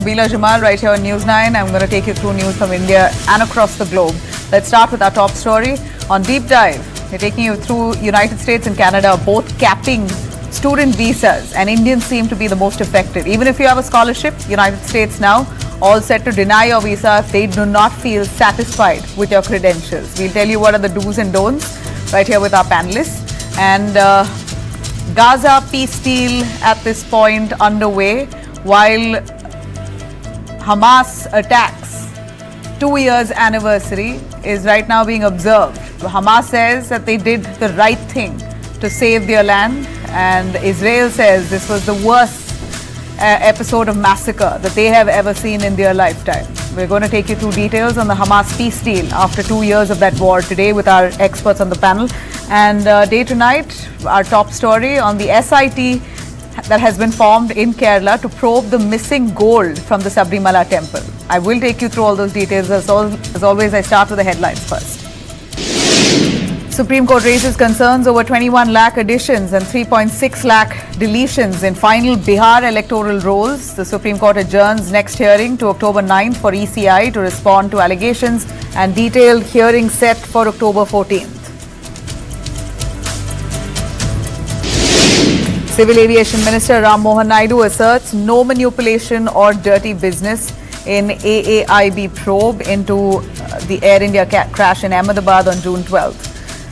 Veela Jamal right here on News 9. I'm going to take you through news from India and across the globe. Let's start with our top story. On Deep Dive, we're taking you through United States and Canada both capping student visas, and Indians seem to be the most affected. Even if you have a scholarship, United States now all set to deny your visa if they do not feel satisfied with your credentials. We'll tell you what are the do's and don'ts right here with our panelists. And Gaza peace deal at this point underway, while Hamas attacks 2 years anniversary is right now being observed. Hamas says that they did the right thing to save their land, and Israel says this was the worst episode of massacre that they have ever seen in their lifetime. We're going to take you through details on the Hamas peace deal after 2 years of that war today with our experts on the panel. And day to night, our top story on the SIT that has been formed in Kerala to probe the missing gold from the Sabarimala temple. I will take you through all those details. As always, I start with the headlines first. Supreme Court raises concerns over 21 lakh additions and 3.6 lakh deletions in final Bihar electoral rolls. The Supreme Court adjourns next hearing to October 9th for ECI to respond to allegations, and detailed hearing set for October 14th. Civil Aviation Minister Ram Mohan Naidu asserts no manipulation or dirty business in AAIB probe into the Air India crash in Ahmedabad on June 12th.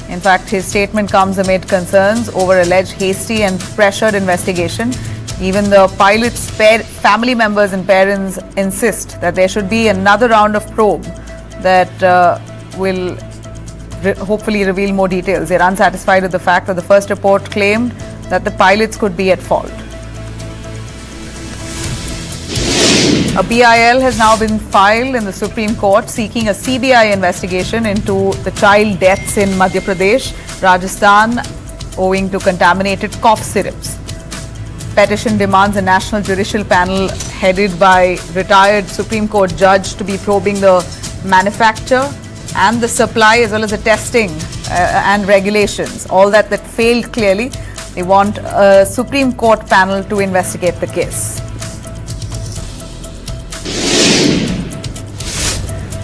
In fact, his statement comes amid concerns over alleged hasty and pressured investigation. Even the pilot's family members and parents insist that there should be another round of probe that will hopefully reveal more details. They're unsatisfied with the fact that the first report claimed that the pilots could be at fault. A PIL has now been filed in the Supreme Court seeking a CBI investigation into the child deaths in Madhya Pradesh, Rajasthan, owing to contaminated cough syrups. Petition demands a national judicial panel headed by retired Supreme Court judge to be probing the manufacture and the supply as well as the testing and regulations. All that failed clearly. They want a Supreme Court panel to investigate the case.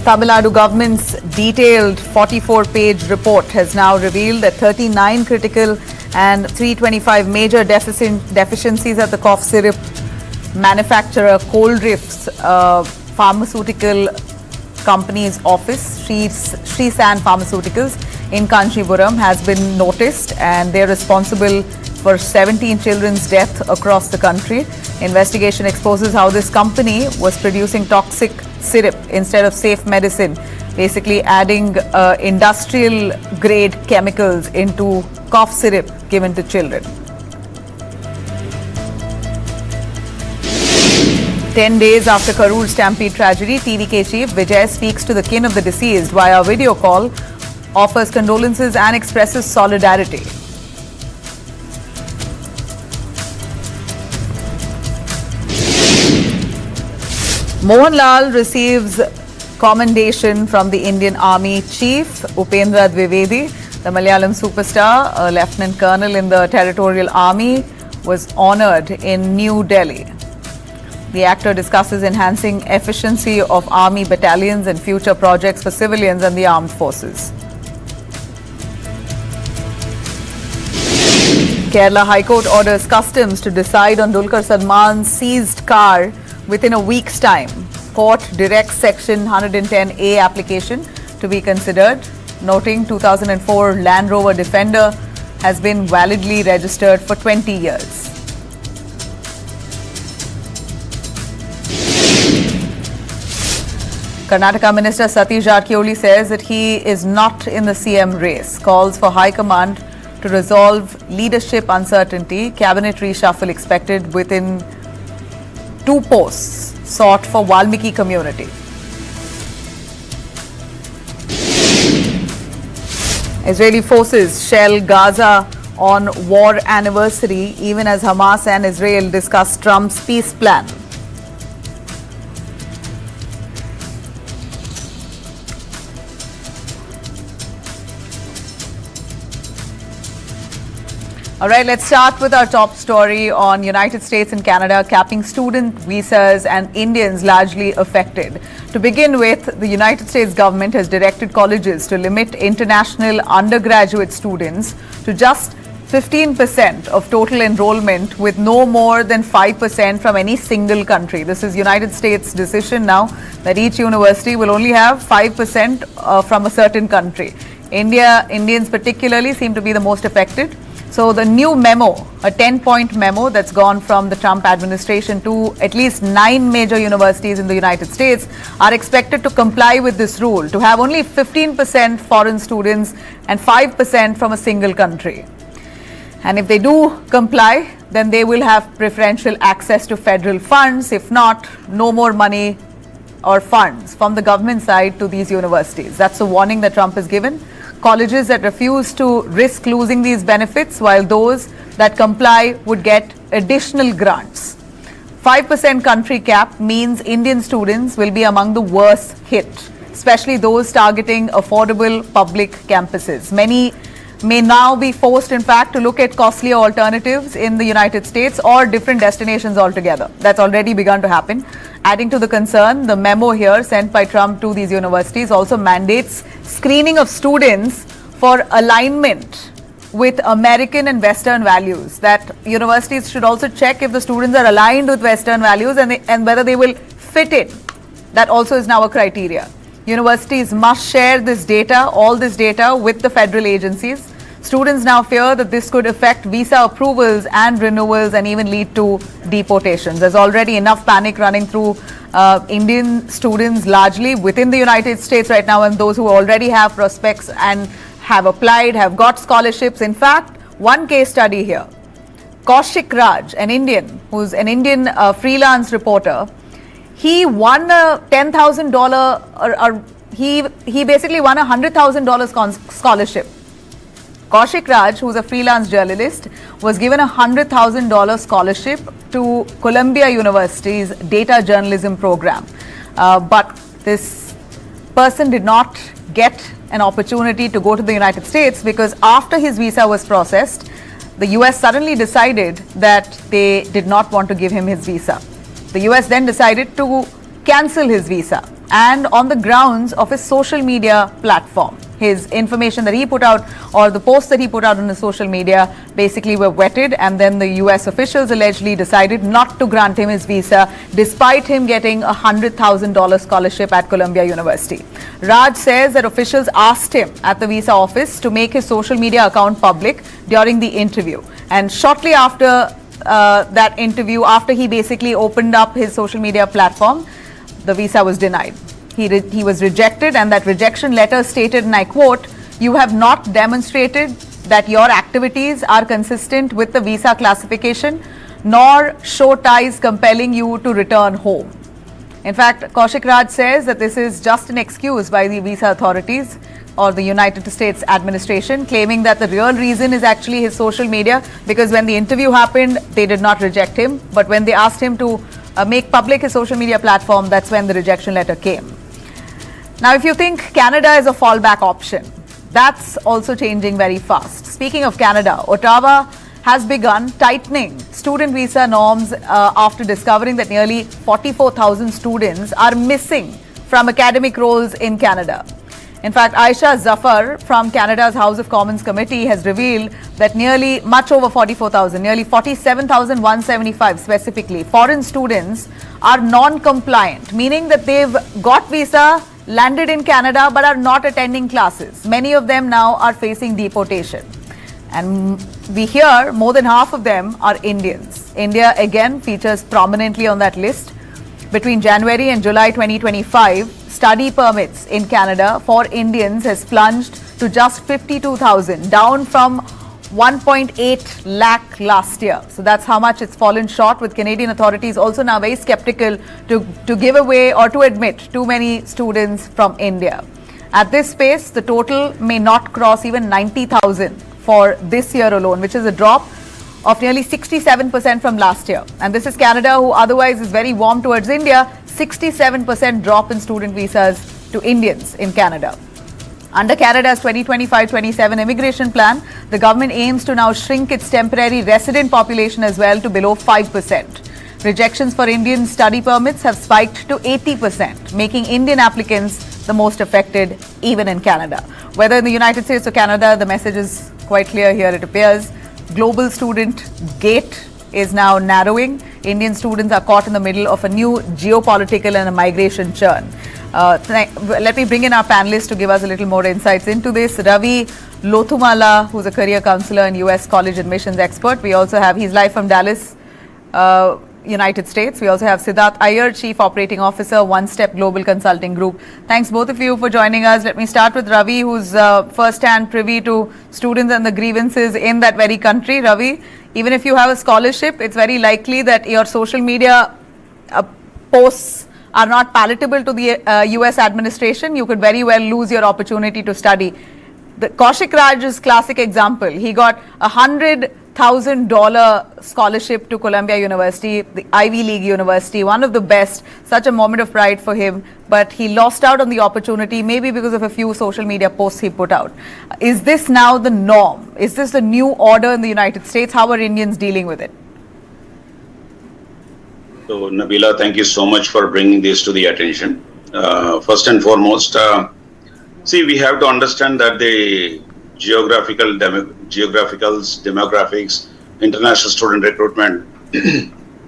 Tamil Nadu government's detailed 44-page report has now revealed that 39 critical and 325 major deficiencies at the cough syrup manufacturer Coldrift's pharmaceutical company's office, Sri San Pharmaceuticals, in Kanchipuram has been noticed, and they're responsible for 17 children's deaths across the country. Investigation exposes how this company was producing toxic syrup instead of safe medicine, basically adding industrial grade chemicals into cough syrup given to children. 10 days after Karur stampede tragedy, TVK chief Vijay speaks to the kin of the deceased via video call, offers condolences and expresses solidarity. Mohanlal receives commendation from the Indian Army Chief Upendra Dwivedi. The Malayalam superstar, a Lieutenant Colonel in the Territorial Army, was honoured in New Delhi. The actor discusses enhancing efficiency of Army battalions and future projects for civilians and the armed forces. Kerala High Court orders customs to decide on Dulquer Salman's seized car within a week's time. Court directs Section 110A application to be considered, noting 2004 Land Rover Defender has been validly registered for 20 years. Karnataka Minister Satish Jarakiholi says that he is not in the CM race, calls for High Command to resolve leadership uncertainty. Cabinet reshuffle expected within 2 posts sought for Valmiki community. Israeli forces shell Gaza on war anniversary, even as Hamas and Israel discuss Trump's peace plan. All right, let's start with our top story on United States and Canada capping student visas and Indians largely affected. To begin with, the United States government has directed colleges to limit international undergraduate students to just 15% of total enrollment, with no more than 5% from any single country. This is United States' decision now that each university will only have 5% from a certain country. Indians particularly seem to be the most affected. So the new memo, a 10-point memo that's gone from the Trump administration to at least 9 major universities in the United States, are expected to comply with this rule, to have only 15% foreign students and 5% from a single country. And if they do comply, then they will have preferential access to federal funds. If not, no more money or funds from the government side to these universities. That's a warning that Trump has given. Colleges that refuse to risk losing these benefits, while those that comply would get additional grants. 5% country cap means Indian students will be among the worst hit, especially those targeting affordable public campuses. Many may now be forced, in fact, to look at costlier alternatives in the United States or different destinations altogether. That's already begun to happen. Adding to the concern, the memo here sent by Trump to these universities also mandates screening of students for alignment with American and Western values. That universities should also check if the students are aligned with Western values and whether they will fit in. That also is now a criteria. Universities must share this data, all this data, with the federal agencies. Students now fear that this could affect visa approvals and renewals and even lead to deportations. There's already enough panic running through Indian students largely within the United States right now, and those who already have prospects and have applied, have got scholarships. In fact, one case study here. Kaushik Raj, an Indian, who's an Indian freelance reporter, he won a $10,000, he basically won a $100,000 scholarship. Kaushik Raj, who's a freelance journalist, was given a $100,000 scholarship to Columbia University's data journalism program. But this person did not get an opportunity to go to the United States because after his visa was processed, the US suddenly decided that they did not want to give him his visa. The US then decided to cancel his visa, and on the grounds of his social media platform. His information that he put out, or the posts that he put out on his social media, basically were vetted, and then the US officials allegedly decided not to grant him his visa despite him getting a $100,000 scholarship at Columbia University. Raj says that officials asked him at the visa office to make his social media account public during the interview, and shortly after that interview, after he basically opened up his social media platform, the visa was denied. He was rejected, and that rejection letter stated, and I quote, "You have not demonstrated that your activities are consistent with the visa classification, nor show ties compelling you to return home." In fact, Kaushik Raj says that this is just an excuse by the visa authorities or the United States administration, claiming that the real reason is actually his social media, because when the interview happened, they did not reject him. But when they asked him to make public his social media platform, that's when the rejection letter came. Now, if you think Canada is a fallback option, that's also changing very fast. Speaking of Canada, Ottawa has begun tightening student visa norms after discovering that nearly 44,000 students are missing from academic roles in Canada. In fact, Aisha Zafar from Canada's House of Commons Committee has revealed that nearly much over 44,000, nearly 47,175 specifically, foreign students are non-compliant, meaning that they've got visa, landed in Canada, but are not attending classes. Many of them now are facing deportation. And we hear more than half of them are Indians. India again features prominently on that list. Between January and July 2025, study permits in Canada for Indians has plunged to just 52,000, down from 1.8 lakh last year. So that's how much it's fallen short, with Canadian authorities also now very skeptical to give away or to admit too many students from India. At this pace, the total may not cross even 90,000 for this year alone, which is a drop of nearly 67% from last year. And this is Canada, who otherwise is very warm towards India. 67% drop in student visas to Indians in Canada. Under Canada's 2025-27 immigration plan, The government aims to now shrink its temporary resident population as well to below 5%. Rejections for Indian study permits have spiked to 80%, making Indian applicants the most affected even in Canada. Whether in the United States or Canada, the message is quite clear here, it appears. Global student gate is now narrowing. Indian students are caught in the middle of a new geopolitical and a migration churn. Let me bring in our panelists to give us a little more insights into this. Ravi Lothumala, who's a career counselor and US college admissions expert. We also have, he's live from Dallas, United States. We also have Siddharth Iyer, Chief Operating Officer, One Step Global Consulting Group. Thanks both of you for joining us. Let me start with Ravi, who's first-hand privy to students and the grievances in that very country. Ravi, even if you have a scholarship, it's very likely that your social media posts are not palatable to the US administration. You could very well lose your opportunity to study. The Kaushik Raj's classic example, he got $100,000 scholarship to Columbia University, the Ivy League university, one of the best, such a moment of pride for him, but he lost out on the opportunity maybe because of a few social media posts he put out. Is this now the norm? Is this the new order in the United States? How are Indians dealing with it? So, Nabila, thank you so much for bringing this to the attention. First and foremost, see, we have to understand that the demographics, international student recruitment,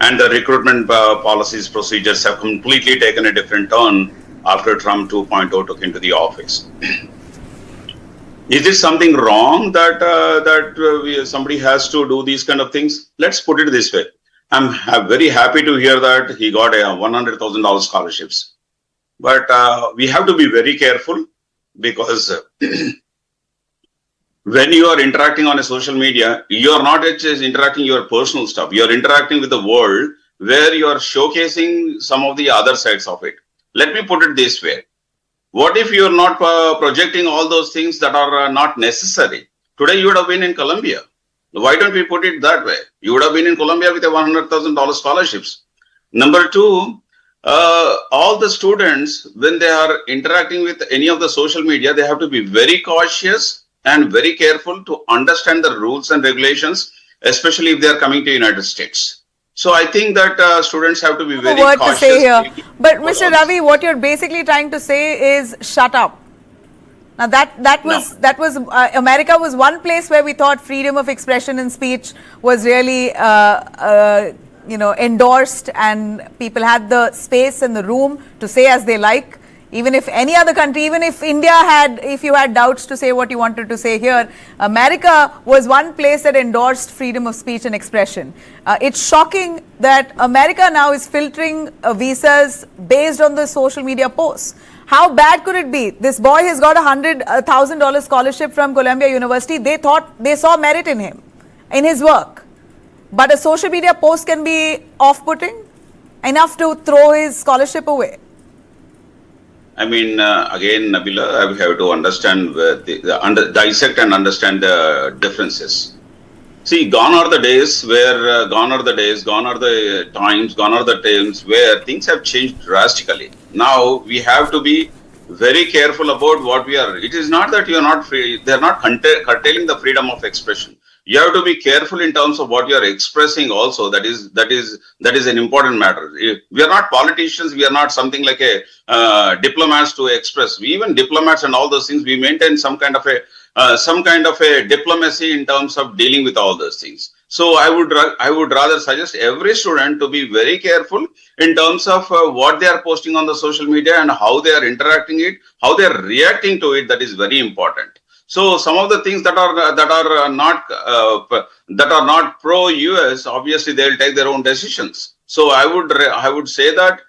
and the recruitment policies, procedures have completely taken a different turn after Trump 2.0 took into the office. Is this something wrong that somebody has to do these kind of things? Let's put it this way. I'm very happy to hear that he got a $100,000 scholarships. But we have to be very careful because when you are interacting on a social media, you are not just interacting your personal stuff. You are interacting with the world where you are showcasing some of the other sides of it. Let me put it this way. What if you are not projecting all those things that are not necessary? Today you would have been in Colombia. Why don't we put it that way? You would have been in Colombia with a $100,000 scholarships. Number two, all the students, when they are interacting with any of the social media, they have to be very cautious and very careful to understand the rules and regulations, especially if they are coming to United States. So I think that students have to be very cautious. To say here. But Mr. Ravi, what you're basically trying to say is shut up. Now that was America was one place where we thought freedom of expression and speech was really endorsed, and people had the space and the room to say as they like. Even if any other country, even if India had, if you had doubts to say what you wanted to say here, America was one place that endorsed freedom of speech and expression. It's shocking that America now is filtering visas based on the social media posts. How bad could it be? This boy has got a $100,000 scholarship from Columbia University. They thought they saw merit in him, in his work. But a social media post can be off-putting enough to throw his scholarship away. I mean, again, Nabila, I have to understand, dissect and understand the differences. See, gone are the days where, gone are the times where things have changed drastically. Now, we have to be very careful about what we are. It is not that you are not free, they are not curtailing the freedom of expression. You have to be careful in terms of what you are expressing also. That is an important matter. We are not politicians. We are not something like a diplomats to express. We, even diplomats and all those things, we maintain some kind of a diplomacy in terms of dealing with all those things. So I would rather suggest every student to be very careful in terms of what they are posting on the social media and how they are interacting it, how they are reacting to it. That is very important. So some of the things that are not pro-US, obviously they will take their own decisions. So I would say that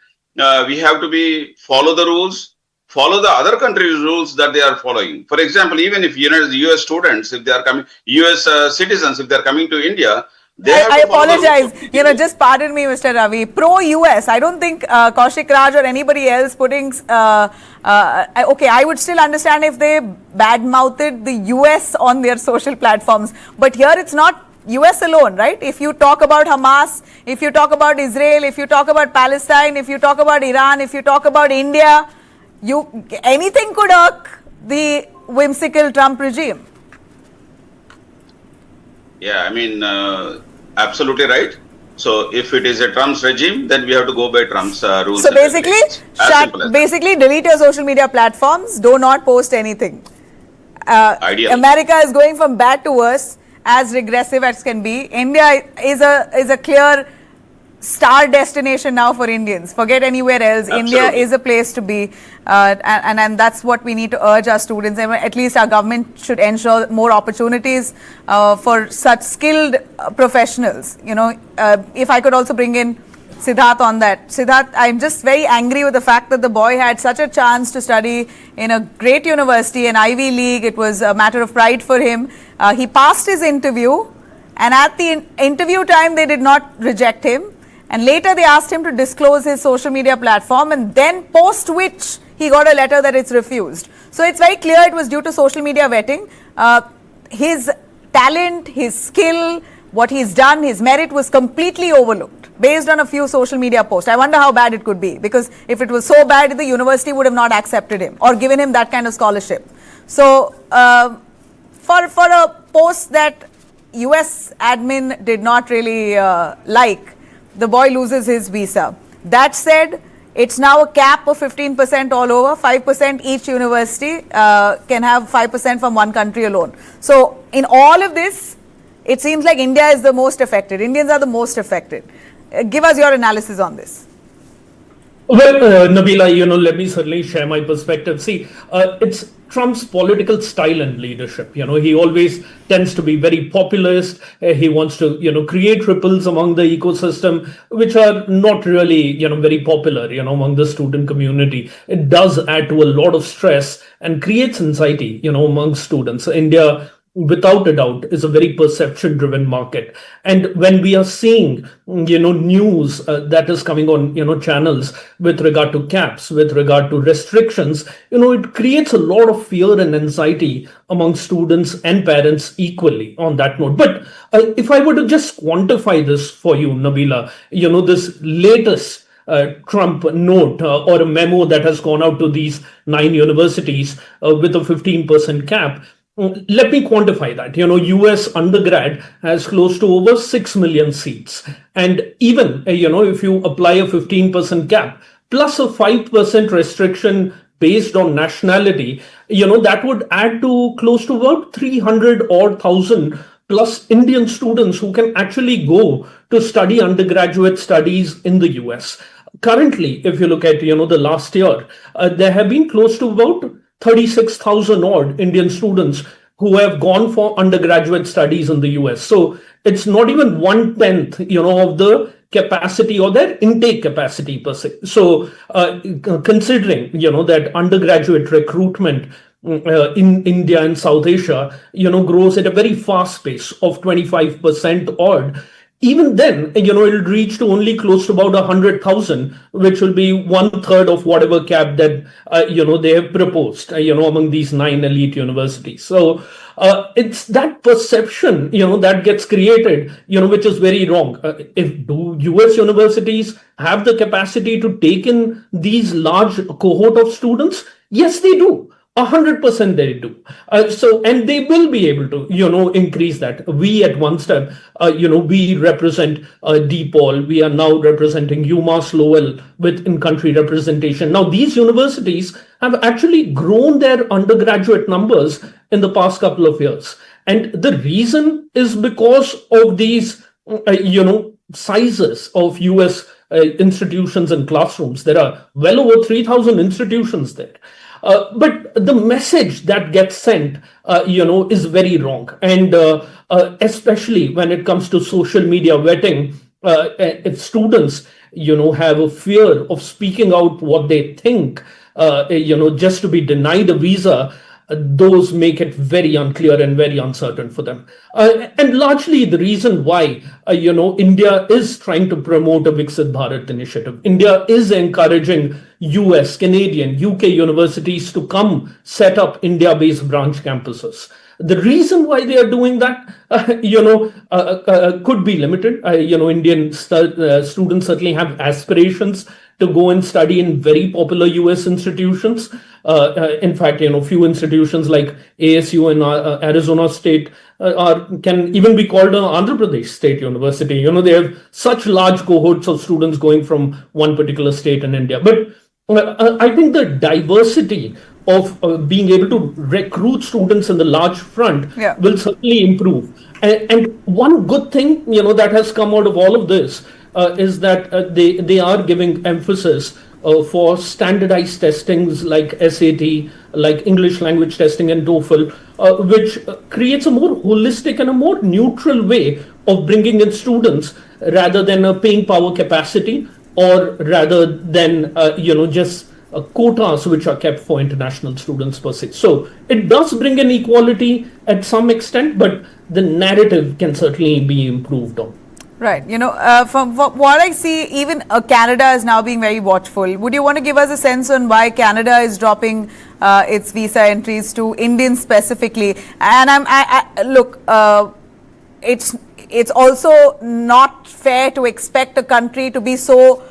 we have to follow the rules, follow the other countries' rules that they are following. For example, even if US students, if they are coming, US citizens, if they are coming to India, I apologize. Just pardon me, Mr. Ravi. Pro-US, I don't think Kaushik Raj or anybody else putting. Okay, I would still understand if they bad-mouthed the US on their social platforms. But here it's not US alone, right? If you talk about Hamas, if you talk about Israel, if you talk about Palestine, if you talk about Iran, if you talk about India, anything could irk the whimsical Trump regime. Yeah, I mean, absolutely right. So if it is a Trump's regime, then we have to go by Trump's rules So and basically, regulations. As simple as that. basically delete your social media platforms. Do not post anything. Ideal. America is going from bad to worse, as regressive as can be. India is a clear star destination now for Indians. Forget anywhere else. Absolutely. India is a place to be, and that's what we need to urge our students. And at least our government should ensure more opportunities for such skilled professionals. You know, if I could also bring in Siddharth on that. Siddharth, I'm just very angry with the fact that the boy had such a chance to study in a great university, an Ivy League. It was a matter of pride for him. He passed his interview, and at the interview time, they did not reject him. And later, they asked him to disclose his social media platform, and then post which he got a letter that it's refused. So it's very clear it was due to social media vetting. His talent, his skill, what he's done, his merit was completely overlooked based on a few social media posts. I wonder how bad it could be, because if it was so bad, the university would have not accepted him or given him that kind of scholarship. So for a post that US admin did not really like, the boy loses his visa. That said, it's now a cap of 15% all over, 5% each university can have 5% from one country alone. So in all of this, it seems like India is the most affected. Indians are the most affected. Give us your analysis on this. Well, Nabila, let me certainly share my perspective. See, it's Trump's political style and leadership. He always tends to be very populist. He wants to, create ripples among the ecosystem, which are not really, very popular, among the student community. It does add to a lot of stress and creates anxiety, among students. India, without a doubt, is a very perception driven market. And when we are seeing news that is coming on channels with regard to caps, with regard to restrictions, it creates a lot of fear and anxiety among students and parents equally on that note. But if I were to just quantify this for you, Nabila, this latest Trump note or a memo that has gone out to these 9 universities with a 15% cap. Let me quantify that. US undergrad has close to over 6 million seats. And even, if you apply a 15% cap plus a 5% restriction based on nationality, that would add to close to about 300 odd thousand plus Indian students who can actually go to study undergraduate studies in the US. Currently, if you look at, the last year, there have been close to about 36,000 odd Indian students who have gone for undergraduate studies in the US. So it's not even 1/10, of the capacity or their intake capacity per se. So considering, that undergraduate recruitment in India and South Asia, grows at a very fast pace of 25% odd. Even then, it'll reach to only close to about 100,000, which will be 1/3 of whatever cap that, they have proposed, among these 9 elite universities. So it's that perception, that gets created, which is very wrong. Do US universities have the capacity to take in these large cohort of students? Yes, they do. 100% they do. And they will be able to, increase that. We at One Step, we represent DePaul. We are now representing UMass Lowell with in-country representation. Now, these universities have actually grown their undergraduate numbers in the past couple of years. And the reason is because of these, sizes of US institutions and classrooms. There are well over 3,000 institutions there. But the message that gets sent, is very wrong. And especially when it comes to social media vetting, if students, have a fear of speaking out what they think, just to be denied a visa, those make it very unclear and very uncertain for them. And largely the reason why, India is trying to promote a Viksit Bharat initiative. India is encouraging US, Canadian, UK universities to come set up India-based branch campuses. The reason why they are doing that, could be limited. Indian students certainly have aspirations to go and study in very popular US institutions. In fact, few institutions like ASU in Arizona State can even be called an Andhra Pradesh State University. They have such large cohorts of students going from one particular state in India. But I think the diversity of being able to recruit students in the large front will certainly improve. And one good thing, that has come out of all of this is that they are giving emphasis for standardized testings like SAT, like English language testing and TOEFL, which creates a more holistic and a more neutral way of bringing in students rather than a paying power capacity, or rather than just quotas which are kept for international students per se. So it does bring an equality at some extent, but the narrative can certainly be improved on. Right. From what I see, even Canada is now being very watchful. Would you want to give us a sense on why Canada is dropping its visa entries to Indians specifically? And look, it's also not fair to expect a country to be so,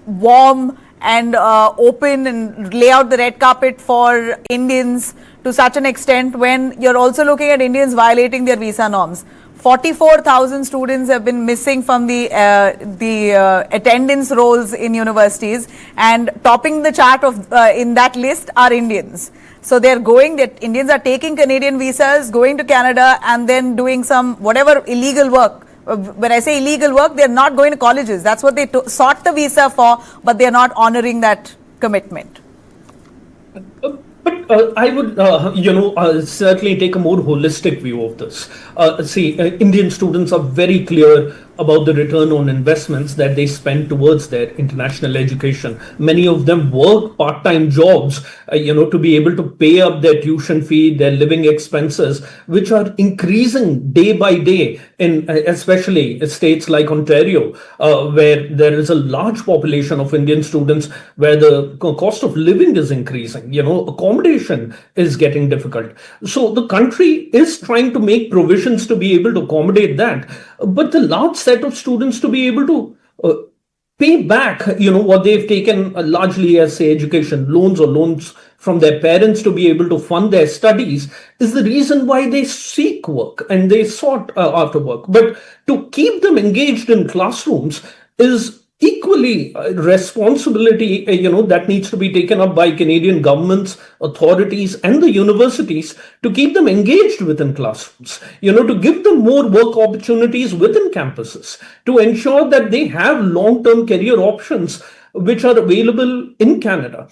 warm and open and lay out the red carpet for Indians to such an extent when you're also looking at Indians violating their visa norms. 44,000 students have been missing from the attendance rolls in universities, and topping the chart of in that list are Indians. So Indians are taking Canadian visas, going to Canada, and then doing some whatever illegal work. When I say illegal work, they're not going to colleges. That's what they sought the visa for, but they're not honoring that commitment. But I would, certainly take a more holistic view of this. Indian students are very clear about the return on investments that they spend towards their international education. Many of them work part-time jobs, to be able to pay up their tuition fee, their living expenses, which are increasing day by day in especially states like Ontario, where there is a large population of Indian students, where the cost of living is increasing. Accommodation is getting difficult. So the country is trying to make provisions to be able to accommodate that. But the large set of students to be able to pay back, what they've taken largely as, say, education loans or loans from their parents to be able to fund their studies is the reason why they seek work and they sought after work. But to keep them engaged in classrooms is equally responsibility, that needs to be taken up by Canadian governments, authorities, and the universities to keep them engaged within classrooms, to give them more work opportunities within campuses, to ensure that they have long-term career options which are available in Canada.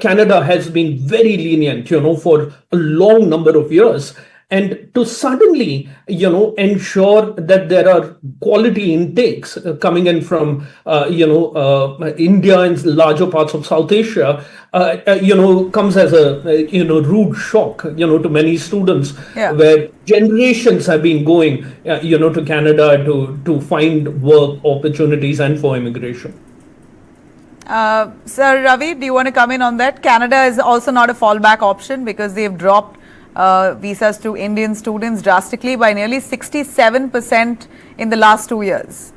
Canada has been very lenient, for a long number of years. And to suddenly, ensure that there are quality intakes coming in from, India and larger parts of South Asia, comes as a, rude shock, to many students, where generations have been going, to Canada to find work opportunities and for immigration. Sir Ravi, do you want to come in on that? Canada is also not a fallback option because they've dropped visas to Indian students drastically by nearly 67% in the last 2 years.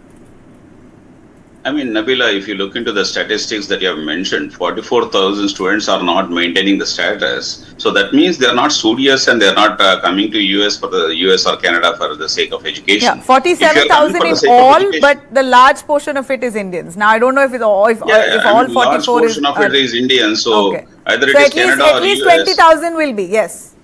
I mean, Nabila, if you look into the statistics that you have mentioned, 44,000 students are not maintaining the status. So that means they're not studious and they're not coming to US for the US or Canada for the sake of education. Yeah, 47,000 in all, but the large portion of it is Indians. Now, I don't know if it's all, if all 44 large portion of it is Indian. So either it is Canada or US. At least 20,000 will be, yes.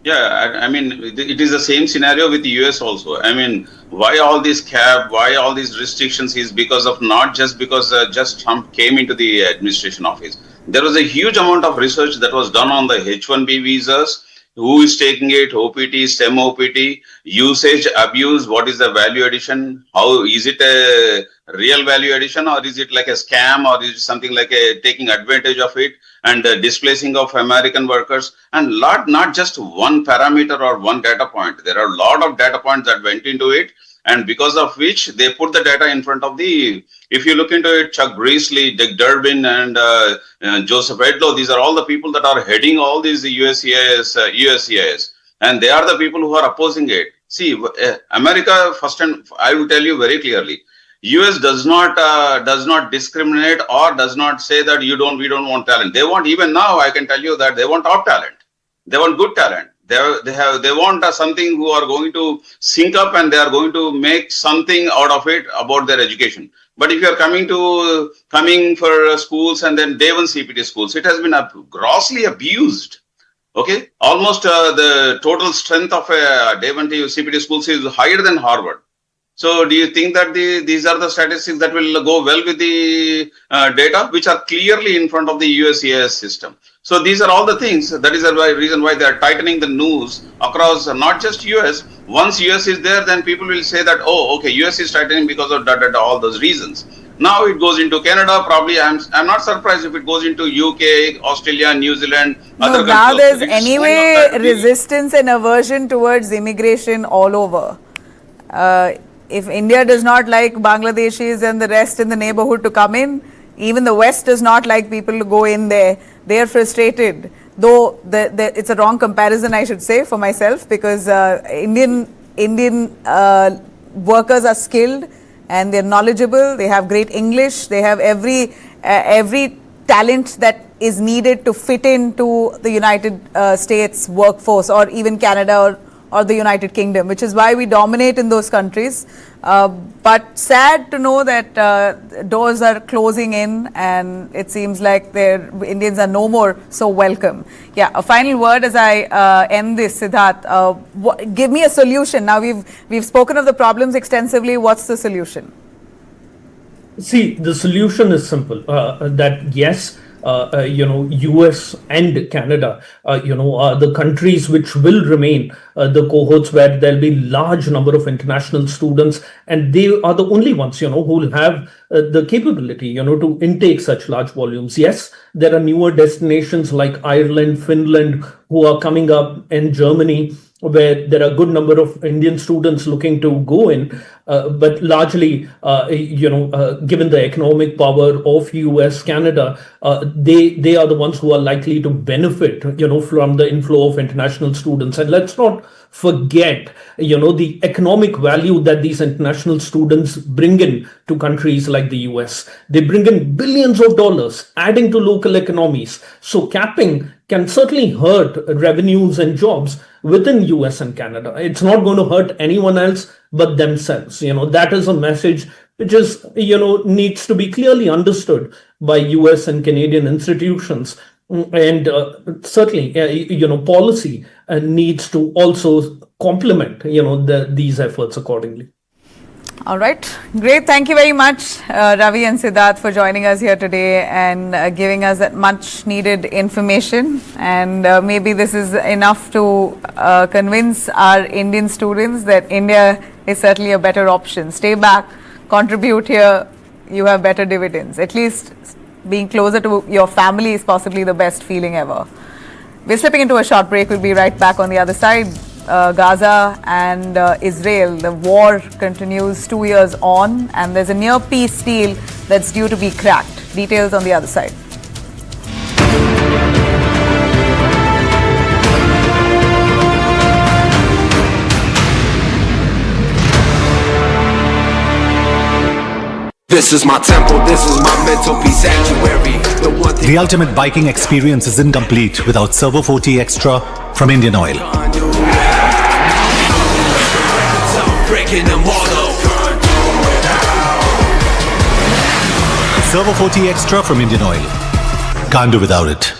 Yeah, I mean, it is the same scenario with the US also. I mean, why all this cap, why all these restrictions is because of not just because just Trump came into the administration office. There was a huge amount of research that was done on the H-1B visas, who is taking it, OPT, STEM OPT, usage, abuse, what is the value addition, how is it a real value addition or is it like a scam or is it something like a taking advantage of it and displacing of American workers, and not just one parameter or one data point. There are a lot of data points that went into it, and because of which they put the data in front of the, if you look into it, Chuck Griesley, Dick Durbin, and Joseph Edlow, these are all the people that are heading all these USCIS, and they are the people who are opposing it. See, America, first, and I will tell you very clearly, US does not discriminate or does not say that we don't want talent. They want, even now I can tell you that they want top talent. They want good talent. They want something who are going to sync up and they are going to make something out of it about their education. But if you are coming for schools and then day one CPT schools, it has been grossly abused. Okay, almost the total strength of a day one CPT schools is higher than Harvard. So do you think that these are the statistics that will go well with the data, which are clearly in front of the USCIS system? So these are all the things. That is the reason why they are tightening the noose across not just US. Once US is there, then people will say that, oh, okay, US is tightening because of all those reasons. Now it goes into Canada. Probably, I'm not surprised if it goes into UK, Australia, New Zealand, other countries. Now there's anyway resistance and aversion towards immigration all over. If India does not like Bangladeshis and the rest in the neighborhood to come in, even the West does not like people to go in there. They are frustrated. Though it's a wrong comparison, I should say, for myself, because Indian workers are skilled and they're knowledgeable. They have great English. They have every talent that is needed to fit into the United States workforce, or even Canada or the United Kingdom, which is why we dominate in those countries. But sad to know that doors are closing in and it seems like Indians are no more so welcome. Yeah, a final word as I end this, Siddharth. Give me a solution. Now we've spoken of the problems extensively. What's the solution? See, the solution is simple. That yes, US and Canada, are the countries which will remain the cohorts where there'll be large number of international students, and they are the only ones, who will have the capability, to intake such large volumes. Yes, there are newer destinations like Ireland, Finland, who are coming up, in Germany, where there are a good number of Indian students looking to go in, but largely, given the economic power of US, Canada, they are the ones who are likely to benefit, from the inflow of international students. And let's not forget, the economic value that these international students bring in to countries like the US. They bring in billions of dollars, adding to local economies. So capping can certainly hurt revenues and jobs within US and Canada. It's not going to hurt anyone else but themselves. That is a message which is, needs to be clearly understood by US and Canadian institutions. And certainly, policy needs to also complement, these efforts accordingly. All right. Great. Thank you very much, Ravi and Siddharth, for joining us here today and giving us that much needed information. And maybe this is enough to convince our Indian students that India is certainly a better option. Stay back, contribute here, you have better dividends. At least being closer to your family is possibly the best feeling ever. We're slipping into a short break. We'll be right back on the other side. Gaza and Israel, the war continues 2 years on, and there's a near peace deal that's due to be cracked. Details on the other side. This is my temple, this is my mental peace sanctuary. The ultimate biking experience is incomplete without Servo 40 Extra from Indian Oil. Servo 40 Extra from Indian Oil. Can't do without it.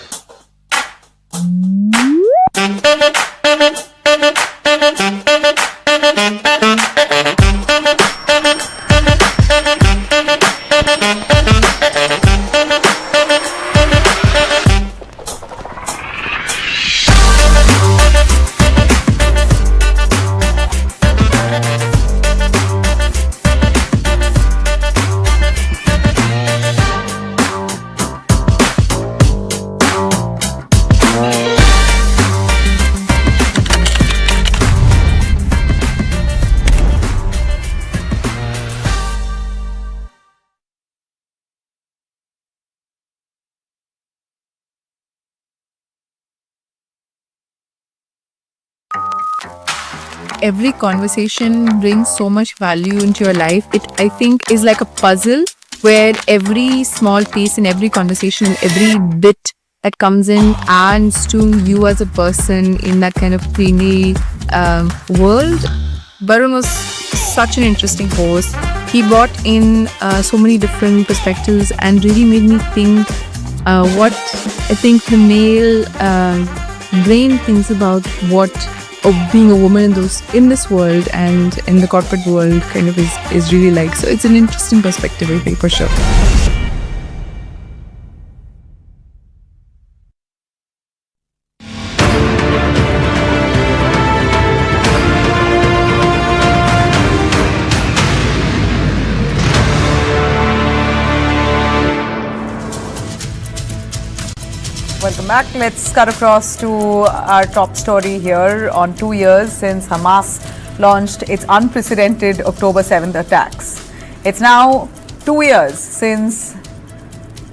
every conversation brings so much value into your life. It, I think, is like a puzzle where every small piece in every conversation and every bit that comes in adds to you as a person in that kind of creamy world. Barun was such an interesting host. He brought in so many different perspectives and really made me think what I think the male brain thinks about what being a woman in this world and in the corporate world kind of is really like. So it's an interesting perspective, I think, for sure. Welcome back. Let's cut across to our top story here. On 2 years since Hamas launched its unprecedented October 7th attacks. It's now 2 years since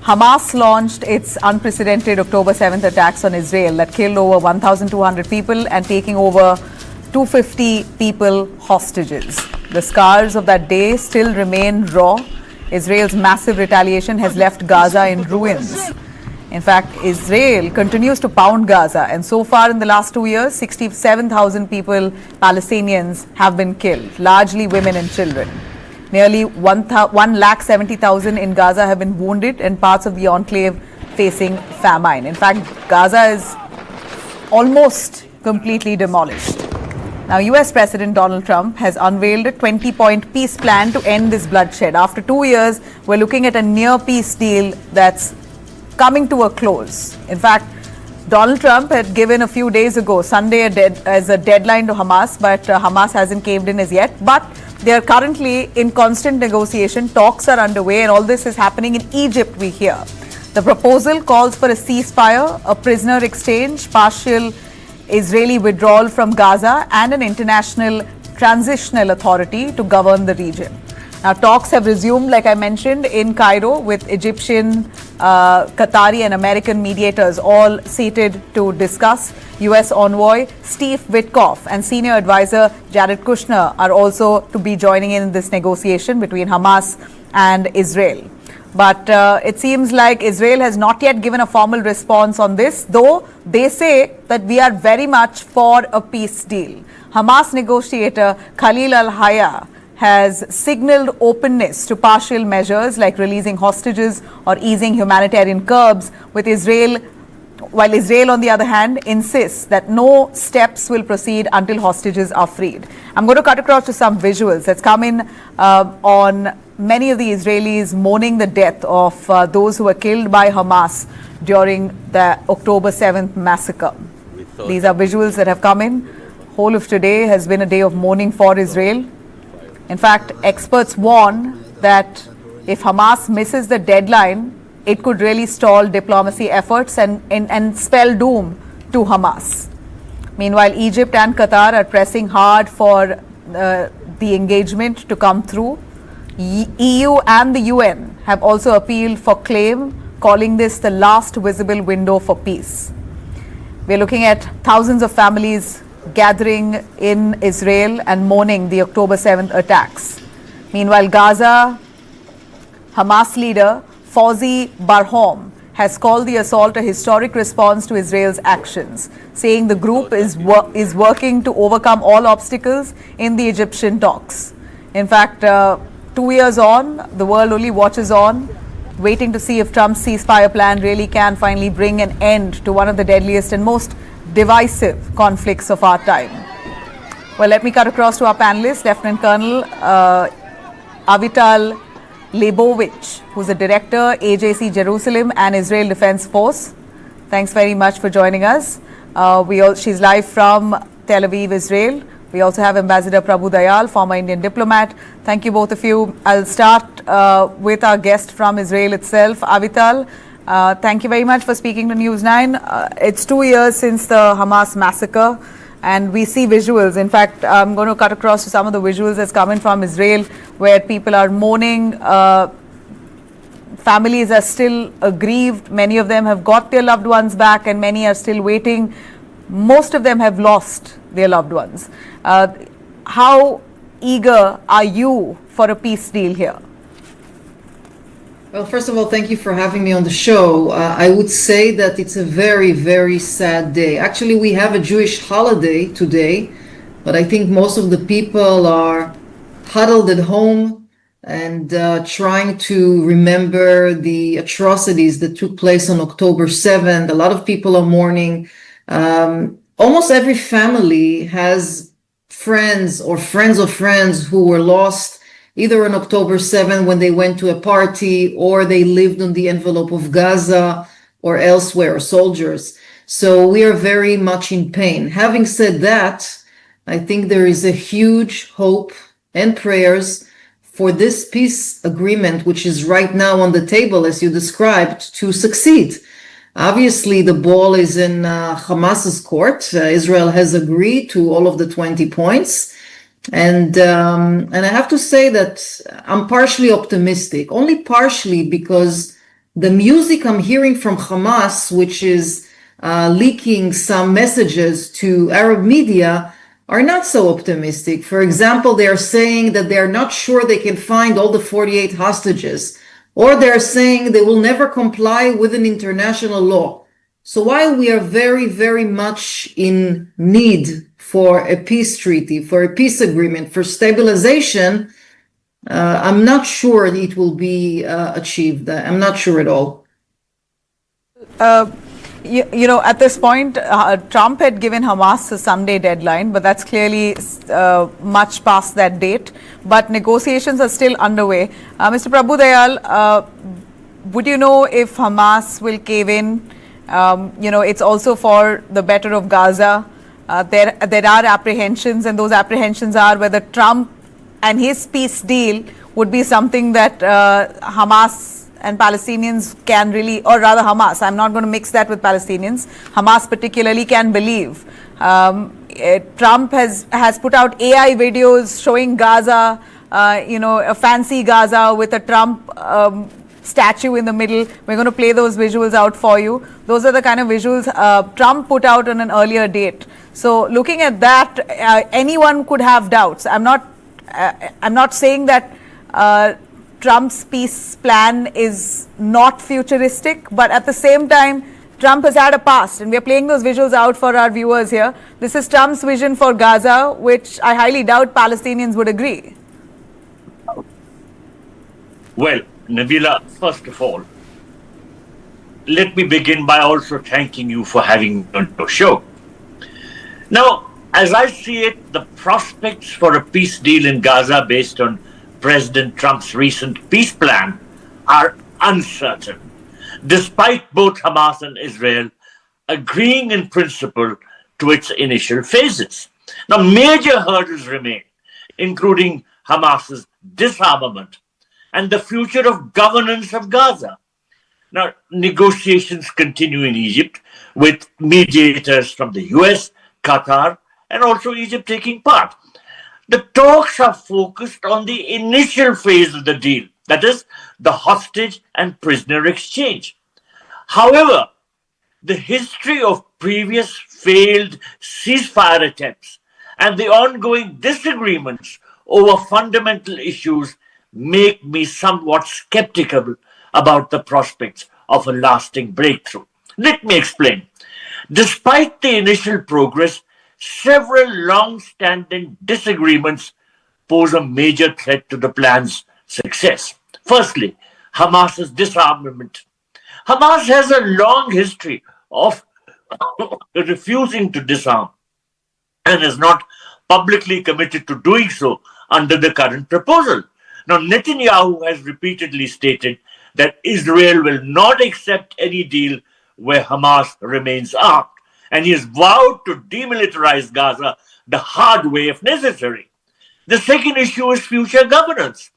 Hamas launched its unprecedented October 7th attacks on Israel that killed over 1,200 people and taking over 250 people hostages. The scars of that day still remain raw. Israel's massive retaliation has left Gaza in ruins. In fact, Israel continues to pound Gaza, and so far in the last 2 years, 67,000 people, Palestinians, have been killed, largely women and children. Nearly 170,000 in Gaza have been wounded, and parts of the enclave facing famine. In fact, Gaza is almost completely demolished. Now, US President Donald Trump has unveiled a 20-point peace plan to end this bloodshed. After 2 years, we're looking at a near peace deal that's coming to a close. In fact, Donald Trump had given a few days ago, Sunday, as a deadline to Hamas, but Hamas hasn't caved in as yet. But they are currently in constant negotiation. Talks are underway, and all this is happening in Egypt, we hear. The proposal calls for a ceasefire, a prisoner exchange, partial Israeli withdrawal from Gaza, and an international transitional authority to govern the region. Now, talks have resumed, like I mentioned, in Cairo with Egyptian, Qatari and American mediators all seated to discuss. US envoy Steve Witkoff and senior advisor Jared Kushner are also to be joining in this negotiation between Hamas and Israel. But it seems like Israel has not yet given a formal response on this, though they say that we are very much for a peace deal. Hamas negotiator Khalil al-Hayya has signaled openness to partial measures like releasing hostages or easing humanitarian curbs, with Israel, while Israel, on the other hand, insists that no steps will proceed until hostages are freed. I'm going to cut across to some visuals that's come in on many of the Israelis mourning the death of those who were killed by Hamas during the October 7th massacre. These are visuals that have come in. Whole of today has been a day of mourning for Israel. In fact, experts warn that if Hamas misses the deadline, it could really stall diplomacy efforts and spell doom to Hamas. Meanwhile, Egypt and Qatar are pressing hard for the engagement to come through. EU and the UN have also appealed for claim, calling this the last visible window for peace. We're looking at thousands of families gathering in Israel and mourning the October 7th attacks. Meanwhile, Gaza, Hamas leader Fauzi Barhom has called the assault a historic response to Israel's actions, saying the group is working to overcome all obstacles in the Egyptian talks. In fact, 2 years on, the world only watches on, waiting to see if Trump's ceasefire plan really can finally bring an end to one of the deadliest and most divisive conflicts of our time. Well, let me cut across to our panelists, Lieutenant Colonel Avital Leibovich, who's the director, AJC Jerusalem and Israel Defense Force. Thanks very much for joining us. She's live from Tel Aviv, Israel. We also have Ambassador Prabhu Dayal, former Indian diplomat. Thank you, both of you. I'll start with our guest from Israel itself, Avital. Thank you very much for speaking to News 9. It's 2 years since the Hamas massacre, and we see visuals. In fact, I'm going to cut across to some of the visuals that's coming from Israel, where people are mourning. Families are still aggrieved. Many of them have got their loved ones back, and many are still waiting. Most of them have lost their loved ones. how eager are you for a peace deal here? Well, first of all, thank you for having me on the show. I would say that it's a very, very sad day. Actually, we have a Jewish holiday today, but I think most of the people are huddled at home and trying to remember the atrocities that took place on October 7th. A lot of people are mourning. Almost every family has friends or friends of friends who were lost either on October 7th when they went to a party, or they lived on the envelope of Gaza or elsewhere, soldiers. So we are very much in pain. Having said that, I think there is a huge hope and prayers for this peace agreement, which is right now on the table, as you described, to succeed. Obviously, the ball is in Hamas's court. Israel has agreed to all of the 20 points. And I have to say that I'm partially optimistic, only partially because the music I'm hearing from Hamas, which is leaking some messages to Arab media, are not so optimistic. For example, they are saying that they are not sure they can find all the 48 hostages, or they're saying they will never comply with an international law. So while we are very, very much in need for a peace treaty, for a peace agreement, for stabilization, I'm not sure it will be achieved. I'm not sure at all. You know, at this point, Trump had given Hamas a Sunday deadline, but that's clearly much past that date. But negotiations are still underway. Mr. Prabhu Dayal, would you know if Hamas will cave in? You know, it's also for the better of Gaza. There are apprehensions, and those apprehensions are whether Trump and his peace deal would be something that Hamas and Palestinians can really, or rather Hamas, I'm not going to mix that with Palestinians, Hamas particularly can believe. Trump has put out AI videos showing Gaza, you know, a fancy Gaza with a Trump statue in the middle. We're going to play those visuals out for you. Those are the kind of visuals Trump put out on an earlier date. So looking at that, anyone could have doubts. I'm not saying that Trump's peace plan is not futuristic, but at the same time, Trump has had a past, and we're playing those visuals out for our viewers here. This is Trump's vision for Gaza, which I highly doubt Palestinians would agree. Well, Nabila, first of all, let me begin by also thanking you for having me on your show. Now, as I see it, the prospects for a peace deal in Gaza based on President Trump's recent peace plan are uncertain, despite both Hamas and Israel agreeing in principle to its initial phases. Now, major hurdles remain, including Hamas's disarmament and the future of governance of Gaza. Now, negotiations continue in Egypt, with mediators from the US, Qatar, and also Egypt taking part. The talks are focused on the initial phase of the deal, that is, the hostage and prisoner exchange. However, the history of previous failed ceasefire attempts and the ongoing disagreements over fundamental issues make me somewhat skeptical about the prospects of a lasting breakthrough. Let me explain. Despite the initial progress, several long-standing disagreements pose a major threat to the plan's success. Firstly, Hamas's disarmament. Hamas has a long history of refusing to disarm and is not publicly committed to doing so under the current proposal. Now, Netanyahu has repeatedly stated that Israel will not accept any deal where Hamas remains armed, and he has vowed to demilitarize Gaza the hard way if necessary. The second issue is future governance.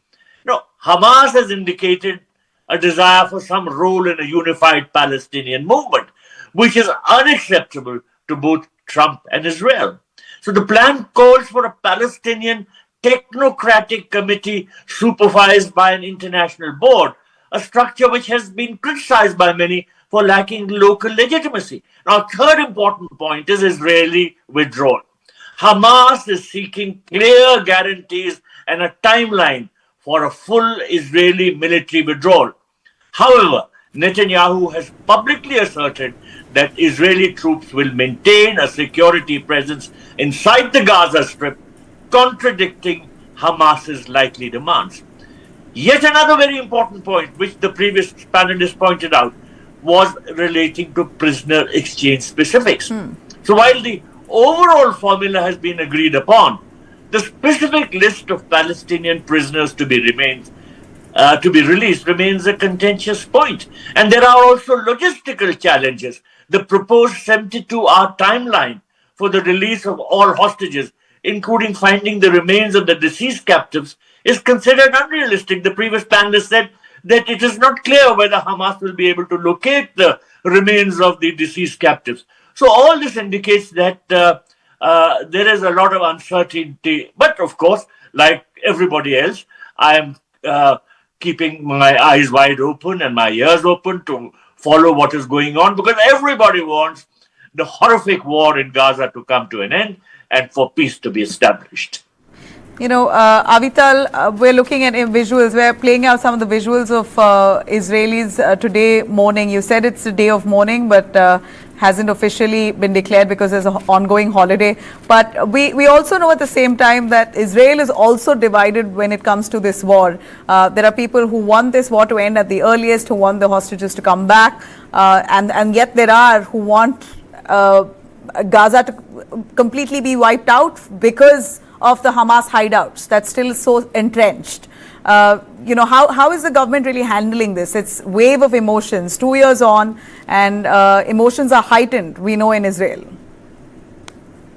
Now, Hamas has indicated a desire for some role in a unified Palestinian movement, which is unacceptable to both Trump and Israel. So the plan calls for a Palestinian technocratic committee supervised by an international board, a structure which has been criticized by many for lacking local legitimacy. Now, third important point is Israeli withdrawal. Hamas is seeking clear guarantees and a timeline for a full Israeli military withdrawal. However, Netanyahu has publicly asserted that Israeli troops will maintain a security presence inside the Gaza Strip, contradicting Hamas's likely demands. Yet another very important point, which the previous panelist pointed out, was relating to prisoner exchange specifics. So while the overall formula has been agreed upon, the specific list of Palestinian prisoners to be released remains a contentious point. And there are also logistical challenges. The proposed 72-hour timeline for the release of all hostages, including finding the remains of the deceased captives, is considered unrealistic. The previous panelist said that it is not clear whether Hamas will be able to locate the remains of the deceased captives. So all this indicates that there is a lot of uncertainty. But of course, like everybody else, I am keeping my eyes wide open and my ears open to follow what is going on, because everybody wants the horrific war in Gaza to come to an end and for peace to be established. You know, Avital, we're looking at visuals. We're playing out some of the visuals of Israelis today mourning. You said it's a day of mourning, but hasn't officially been declared because there's an ongoing holiday. But we also know at the same time that Israel is also divided when it comes to this war. There are people who want this war to end at the earliest, who want the hostages to come back, and yet there are who want Gaza to completely be wiped out because of the Hamas hideouts that's still so entrenched. You know, how is the government really handling this? It's wave of emotions, 2 years on, and emotions are heightened, we know, in Israel.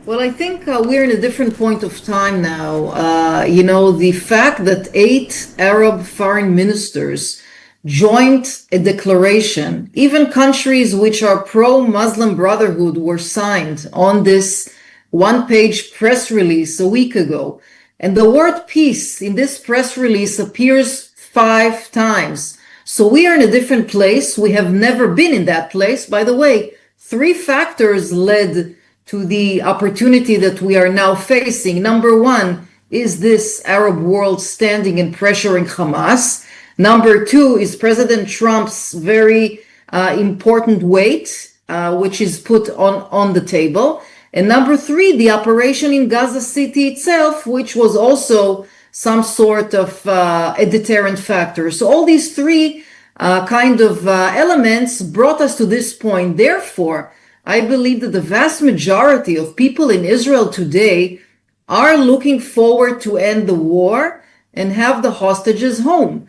Well, I think we're in a different point of time now. You know, the fact that 8 Arab foreign ministers joined a declaration, even countries which are pro-Muslim Brotherhood were signed on this one-page press release a week ago. And the word peace in this press release appears 5 times. So we are in a different place. We have never been in that place. By the way, 3 factors led to the opportunity that we are now facing. Number 1 is this Arab world standing and pressuring Hamas. Number 2 is President Trump's very important weight, which is put on the table. And number 3, the operation in Gaza City itself, which was also some sort of a deterrent factor. So all these 3 kind of elements brought us to this point. Therefore, I believe that the vast majority of people in Israel today are looking forward to end the war and have the hostages home.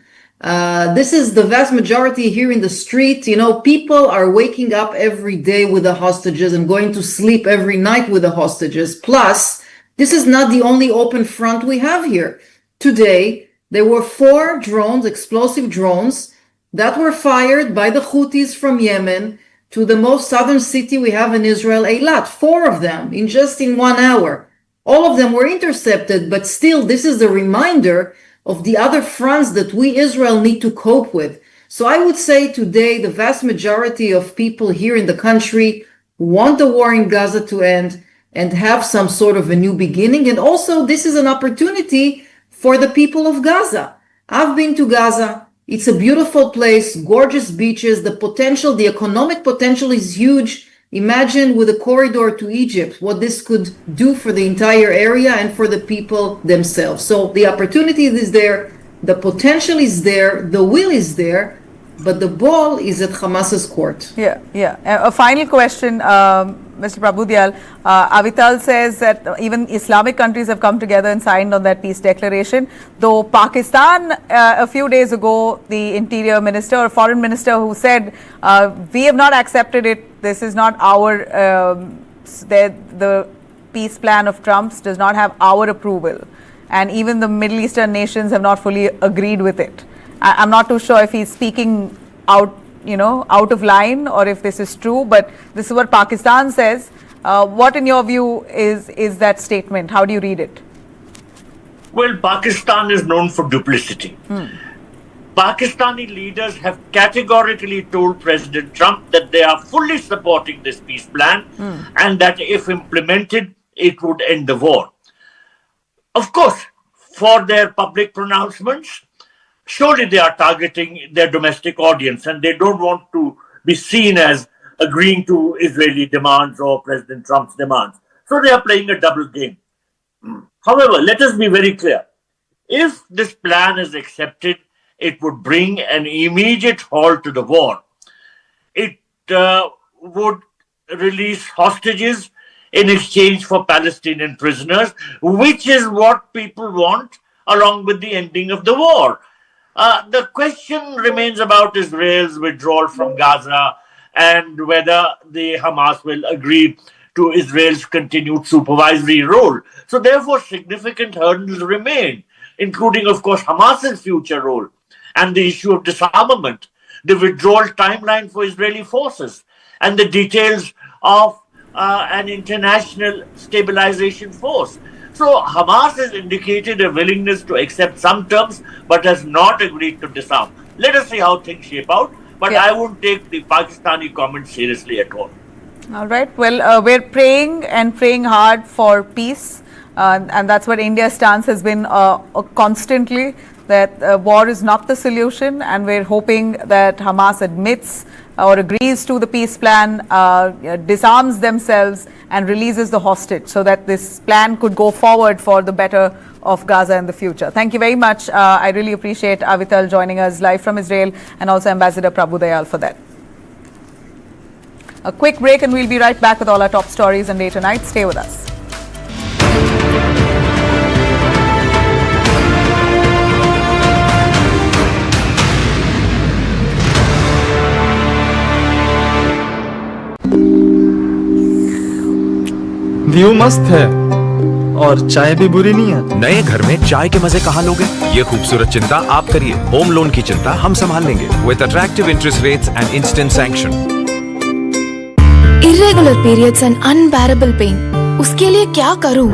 This is the vast majority here in the street. You know, people are waking up every day with the hostages and going to sleep every night with the hostages. Plus, this is not the only open front we have here. Today, there were 4 drones, explosive drones, that were fired by the Houthis from Yemen to the most southern city we have in Israel, Eilat. 4 of them in just 1 hour. All of them were intercepted, but still, this is a reminder of the other fronts that we, Israel, need to cope with. So I would say today, the vast majority of people here in the country want the war in Gaza to end and have some sort of a new beginning. And also, this is an opportunity for the people of Gaza. I've been to Gaza. It's a beautiful place, gorgeous beaches. The potential, the economic potential is huge. Imagine with a corridor to Egypt, what this could do for the entire area and for the people themselves. So the opportunity is there, the potential is there, the will is there, but the ball is at Hamas's court. Yeah. A final question, Mr. Prabhudyal. Avital says that even Islamic countries have come together and signed on that peace declaration. Though Pakistan, a few days ago, the interior minister or foreign minister who said, we have not accepted it. This is not our, the peace plan of Trump's does not have our approval. And even the Middle Eastern nations have not fully agreed with it. I'm not too sure if he's speaking out, you know, out of line or if this is true, but this is what Pakistan says. What, in your view, is that statement? How do you read it? Well, Pakistan is known for duplicity. Pakistani leaders have categorically told President Trump that they are fully supporting this peace plan and that if implemented, it would end the war. Of course, for their public pronouncements, surely they are targeting their domestic audience and they don't want to be seen as agreeing to Israeli demands or President Trump's demands. So they are playing a double game. However, let us be very clear. If this plan is accepted, it would bring an immediate halt to the war. It would release hostages in exchange for Palestinian prisoners, which is what people want along with the ending of the war. The question remains about Israel's withdrawal from Gaza and whether the Hamas will agree to Israel's continued supervisory role. So therefore, significant hurdles remain, including, of course, Hamas's future role and the issue of disarmament, the withdrawal timeline for Israeli forces, and the details of an international stabilization force. So Hamas has indicated a willingness to accept some terms, but has not agreed to disarm. Let us see how things shape out, but I won't take the Pakistani comments seriously at all. All right. Well, we're praying and praying hard for peace. And that's what India's stance has been constantly, that war is not the solution. And we're hoping that Hamas admits or agrees to the peace plan, disarms themselves and releases the hostage so that this plan could go forward for the better of Gaza in the future. Thank you very much. I really appreciate Avital joining us live from Israel, and also Ambassador Prabhu Dayal for that. A quick break and we'll be right back with all our top stories on Day Tonight. Stay with us. View मस्त है और चाय भी बुरी नहीं है। नए घर में चाय के मजे कहाँ लोगे? ये खूबसूरत चिंता आप करिए। होम लोन की चिंता हम संभाल लेंगे with attractive interest rates and instant sanction. Irregular periods and unbearable pain. उसके लिए क्या करूं?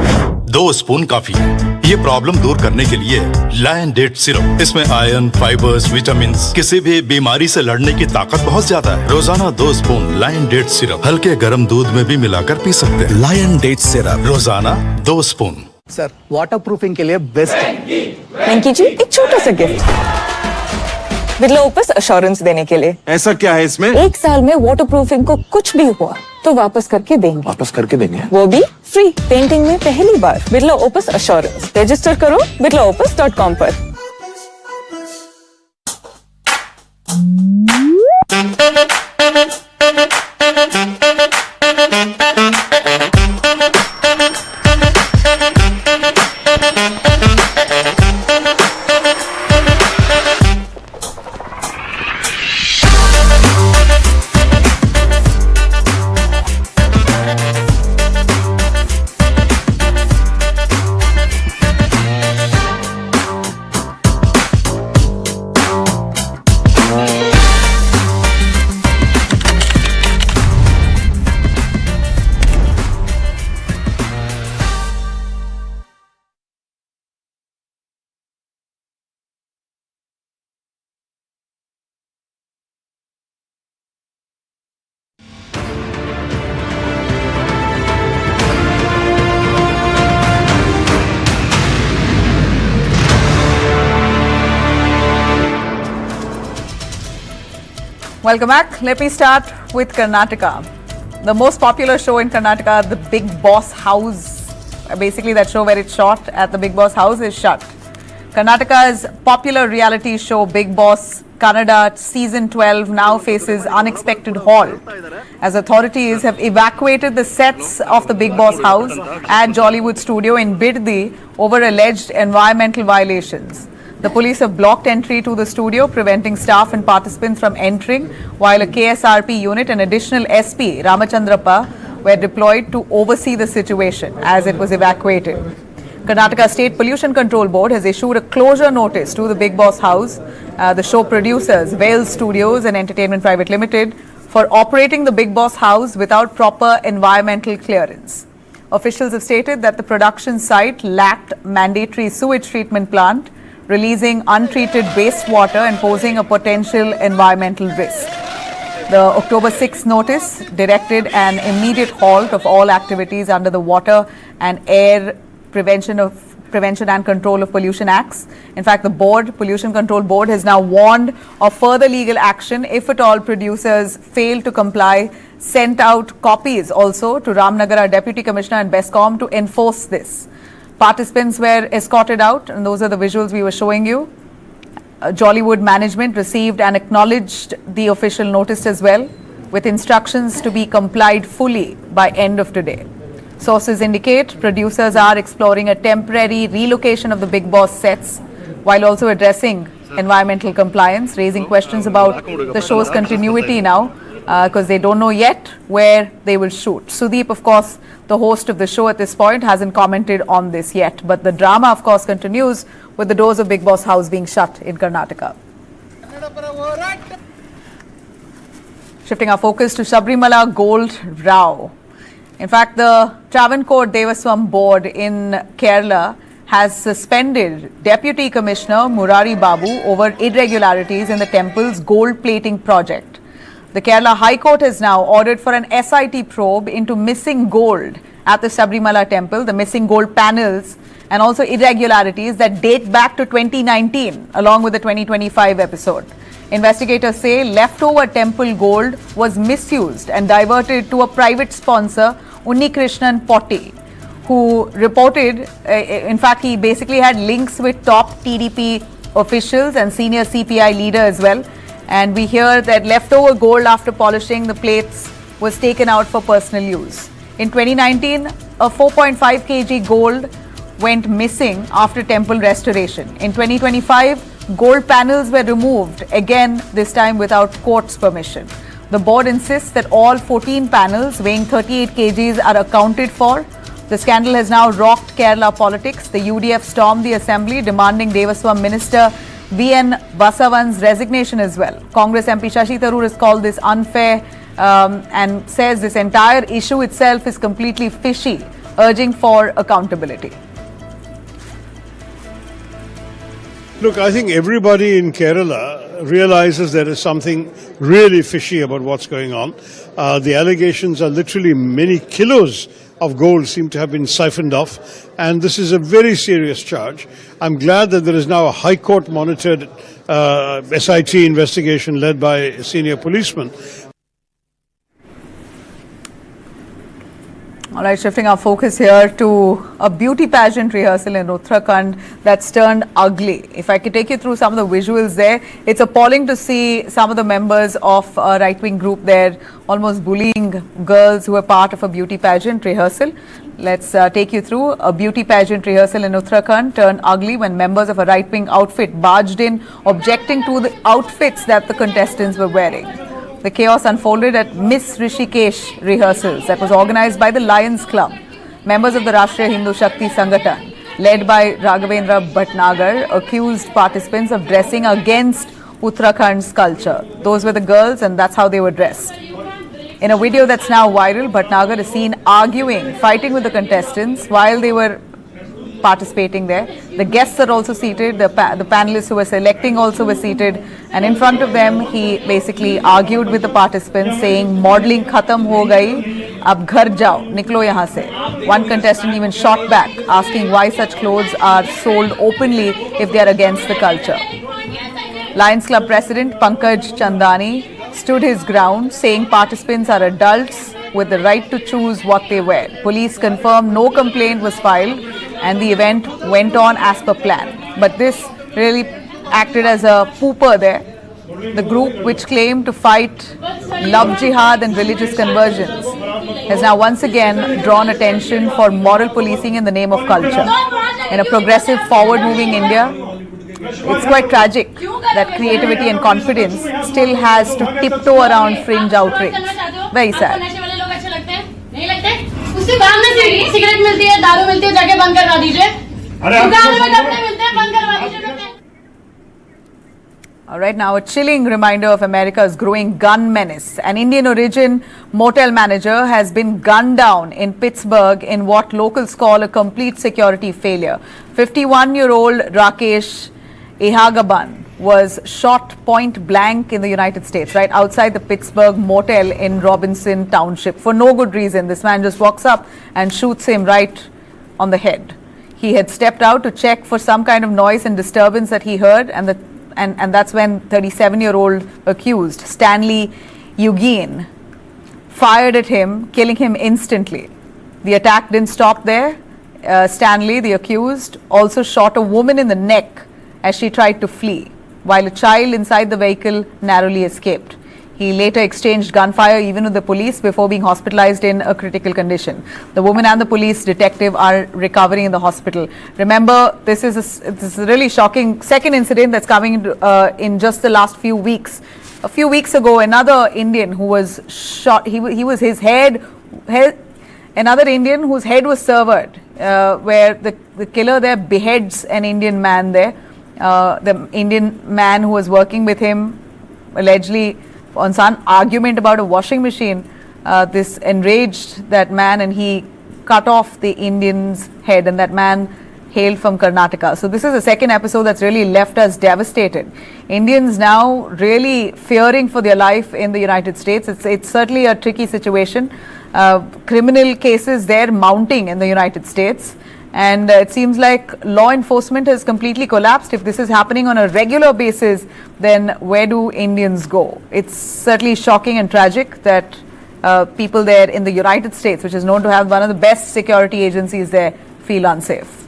2 स्पून काफी है। ये प्रॉब्लम दूर करने के लिए लायन डेट सिरप। इसमें आयरन, फाइबर्स, विटामिन्स, किसी भी बीमारी से लड़ने की ताकत बहुत ज्यादा है। रोजाना 2 स्पून लायन डेट सिरप हल्के गर्म दूध में भी मिलाकर पी सकते हैं। लायन डेट सिरप रोजाना 2 स्पून। सर, वाटर प्रूफिंग के लिए बेस्ट है। वेंकी जी, एक छोटा सा गिफ्ट बिरला ओपस एश्योरेंस देने के लिए। ऐसा क्या है इसमें? 1 साल में वाटर प्रूफिंग को कुछ भी हुआ तो वापस करके देंगे। वापस करके देंगे? वो भी फ्री। पेंटिंग में पहली बार बिरला ओपस एश्योरेंस। रजिस्टर करो birlaopus.com पर। Welcome back. Let me start with Karnataka. The most popular show in Karnataka, the Bigg-Boss house, basically that show where it's shot at the Bigg-Boss house, is shut. Karnataka's popular reality show Bigg-Boss Kannada season 12 now faces unexpected halt as authorities have evacuated the sets of the Bigg-Boss house at Jollywood studio in Biddi over alleged environmental violations. The police have blocked entry to the studio, preventing staff and participants from entering, while a KSRP unit and additional SP, Ramachandrappa, were deployed to oversee the situation as it was evacuated. Karnataka State Pollution Control Board has issued a closure notice to the Bigg-Boss house, the show producers, Wales Studios and Entertainment Private Limited, for operating the Bigg-Boss house without proper environmental clearance. Officials have stated that the production site lacked mandatory sewage treatment plant, releasing untreated wastewater and posing a potential environmental risk. The October 6th notice directed an immediate halt of all activities under the Water and Air Prevention and Control of Pollution Acts. In fact, the Pollution Control Board has now warned of further legal action if at all producers fail to comply, sent out copies also to Ramnagara Deputy Commissioner and BESCOM to enforce this. Participants were escorted out, and those are the visuals we were showing you. Jollywood management received and acknowledged the official notice as well, with instructions to be complied fully by end of today. Sources indicate producers are exploring a temporary relocation of the Bigg-Boss sets while also addressing environmental compliance, raising questions about the show's continuity now because they don't know yet where they will shoot. Sudeep, of course, the host of the show at this point, hasn't commented on this yet. But the drama, of course, continues with the doors of Bigg Boss house being shut in Karnataka. Shifting our focus to Sabarimala Gold Row. In fact, the Travancore Devaswam Board in Kerala has suspended Deputy Commissioner Murari Babu over irregularities in the temple's gold plating project. The Kerala High Court has now ordered for an SIT probe into missing gold at the Sabarimala temple, the missing gold panels, and also irregularities that date back to 2019 along with the 2025 episode. Investigators say leftover temple gold was misused and diverted to a private sponsor, Unnikrishnan Potti, who reported, in fact, he basically had links with top TDP officials and senior CPI leader as well. And we hear that leftover gold after polishing the plates was taken out for personal use. In 2019, a 4.5 kg gold went missing after temple restoration. In 2025, gold panels were removed, again this time without court's permission. The board insists that all 14 panels weighing 38 kgs are accounted for. The scandal has now rocked Kerala politics. The UDF stormed the assembly demanding Devaswam Minister V.N. Basavan's resignation as well. Congress MP Shashi Tharoor has called this unfair and says this entire issue itself is completely fishy, urging for accountability. Look, I think everybody in Kerala realizes there is something really fishy about what's going on. The allegations are literally many kilos of gold seem to have been siphoned off, and this is a very serious charge. I'm glad that there is now a High Court monitored SIT investigation led by a senior policeman. All right, shifting our focus here to a beauty pageant rehearsal in Uttarakhand that's turned ugly. If I could take you through some of the visuals there, it's appalling to see some of the members of a right-wing group there almost bullying girls who are part of a beauty pageant rehearsal. Let's take you through a beauty pageant rehearsal in Uttarakhand turned ugly when members of a right-wing outfit barged in, objecting to the outfits that the contestants were wearing. The chaos unfolded at Miss Rishikesh rehearsals that was organized by the Lions Club. Members of the Rashtriya Hindu Shakti Sangathan, led by Raghavendra Bhatnagar, accused participants of dressing against Uttarakhand's culture. Those were the girls, and that's how they were dressed. In a video that's now viral, Bhatnagar is seen arguing, fighting with the contestants while they were participating there. The guests are also seated, the panelists who were selecting also were seated, and in front of them he basically argued with the participants saying, modeling khatam ho gayi, ab ghar jao, niklo yahan se. One contestant even shot back, asking why such clothes are sold openly if they are against the culture. Lions Club President Pankaj Chandani stood his ground, saying participants are adults with the right to choose what they wear. Police confirmed no complaint was filed and the event went on as per plan. But this really acted as a pooper there. The group, which claimed to fight love jihad and religious conversions, has now once again drawn attention for moral policing in the name of culture. In a progressive, forward-moving India, it's quite tragic that creativity and confidence still has to tiptoe around fringe outrage. Very sad. उससे काम ना चाहिए cigarette मिलती है दारू मिलती है जाके बंद करवा दीजिए दुकान में कपड़े मिलते हैं बंद करवा दीजिए. All right, now a chilling reminder of America's growing gun menace. An Indian origin motel manager has been gunned down in Pittsburgh in what locals call a complete security failure. 51-year-old Rakesh Ehagaban was shot point blank in the United States, right outside the Pittsburgh motel in Robinson Township for no good reason. This man just walks up and shoots him right on the head. He had stepped out to check for some kind of noise and disturbance that he heard, and that's when 37-year-old accused Stanley Eugene fired at him, killing him instantly. The attack didn't stop there. Stanley, the accused, also shot a woman in the neck as she tried to flee, while a child inside the vehicle narrowly escaped. He later exchanged gunfire even with the police before being hospitalized in a critical condition. The woman and the police detective are recovering in the hospital. Remember, this is a really shocking second incident that's coming in just the last few weeks. A few weeks ago, another Indian who was shot, another Indian whose head was severed, where the killer there beheads an Indian man there. The Indian man who was working with him, allegedly on some argument about a washing machine, this enraged that man and he cut off the Indian's head, and that man hailed from Karnataka. So this is the second episode that's really left us devastated. Indians now really fearing for their life in the United States. It's certainly a tricky situation. Criminal cases there mounting in the United States. And it seems like law enforcement has completely collapsed. If this is happening on a regular basis, then where do Indians go? It's certainly shocking and tragic that people there in the United States, which is known to have one of the best security agencies there, feel unsafe.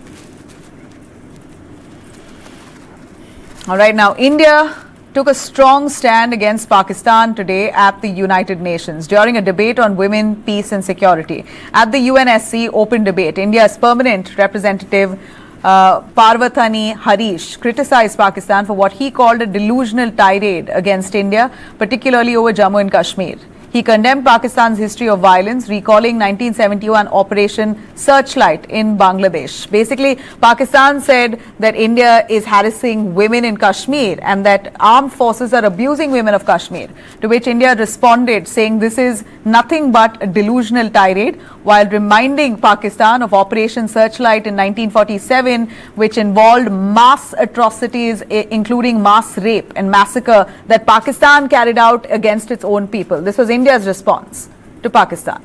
All right, now India took a strong stand against Pakistan today at the United Nations during a debate on women, peace and security. At the UNSC open debate, India's permanent representative Parvatani Harish criticized Pakistan for what he called a delusional tirade against India, particularly over Jammu and Kashmir. He condemned Pakistan's history of violence, recalling 1971 Operation Searchlight in Bangladesh. Basically, Pakistan said that India is harassing women in Kashmir and that armed forces are abusing women of Kashmir, to which India responded saying this is nothing but a delusional tirade, while reminding Pakistan of Operation Searchlight in 1947, which involved mass atrocities, including mass rape and massacre that Pakistan carried out against its own people. This was India's response to Pakistan.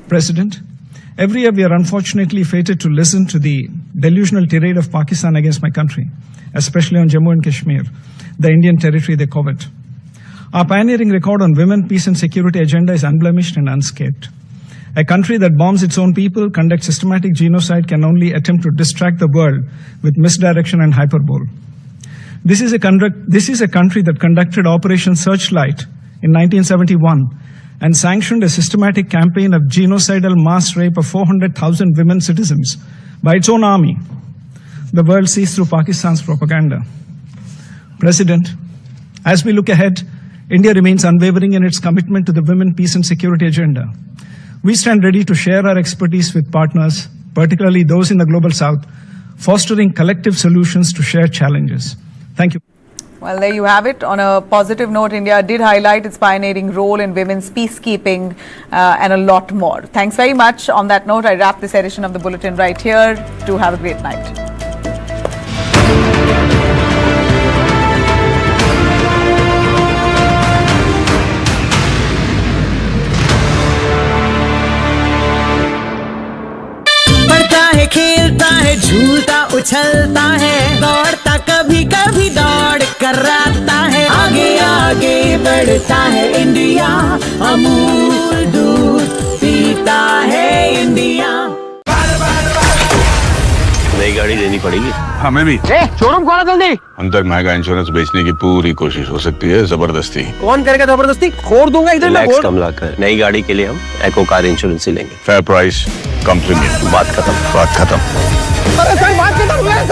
President, every year we are unfortunately fated to listen to the delusional tirade of Pakistan against my country, especially on Jammu and Kashmir, the Indian territory they covet. Our pioneering record on women, peace and security agenda is unblemished and unscathed. A country that bombs its own people, conducts systematic genocide, can only attempt to distract the world with misdirection and hyperbole. This is a country that conducted Operation Searchlight in 1971 and sanctioned a systematic campaign of genocidal mass rape of 400,000 women citizens by its own army. The world sees through Pakistan's propaganda. President, as we look ahead, India remains unwavering in its commitment to the women, peace and security agenda. We stand ready to share our expertise with partners, particularly those in the Global South, fostering collective solutions to shared challenges. Thank you. Well, there you have it. On a positive note, India did highlight its pioneering role in women's peacekeeping and a lot more. Thanks very much. On that note, I wrap this edition of the Bulletin right here. Do have a great night. खेलता है झूलता उछलता है दौड़ता कभी कभी दौड़ कराता है आगे आगे बढ़ता है इंडिया अमूल दूध पीता है इंडिया नई गाड़ी देनी पड़ेगी हमें भी शोरूम खोला जल्दी हम तक महंगा इंश्योरेंस बेचने की पूरी कोशिश हो सकती है जबरदस्ती कौन करेगा जबरदस्ती खोल दूंगा इधर मैं कमला कर नई गाड़ी के लिए हम एको कार इंश्योरेंस ही लेंगे फेयर प्राइस कम प्रीमियम बात खत्म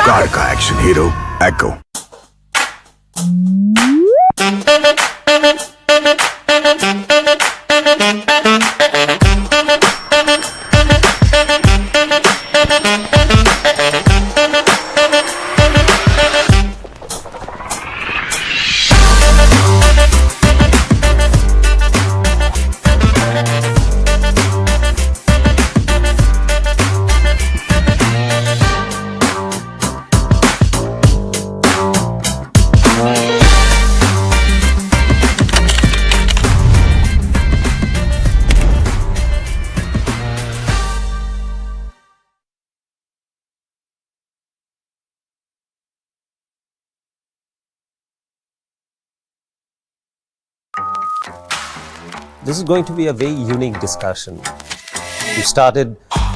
कार का action hero echo This is going to be a very unique discussion. You started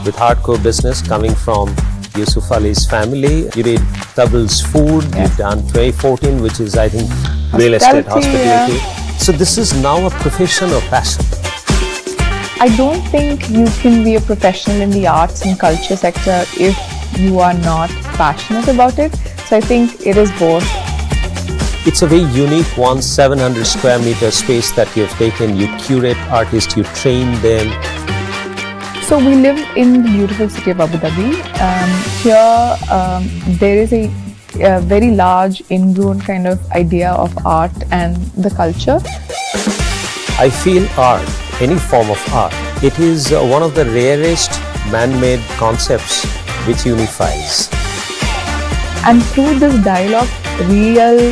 with hardcore business coming from Yusuf Ali's family. You did Table's food. You've done 2014, which is, I think, real estate hospitality. So this is now a profession or passion. I don't think you can be a professional in the arts and culture sector if you are not passionate about it. So I think it is both. It's a very unique 700 square meter space that you've taken. You curate artists, you train them. So we live in the beautiful city of Abu Dhabi. Here there is a very large ingrown kind of idea of art and the culture. I feel art, any form of art, it is one of the rarest man-made concepts which unifies. And through this dialogue, real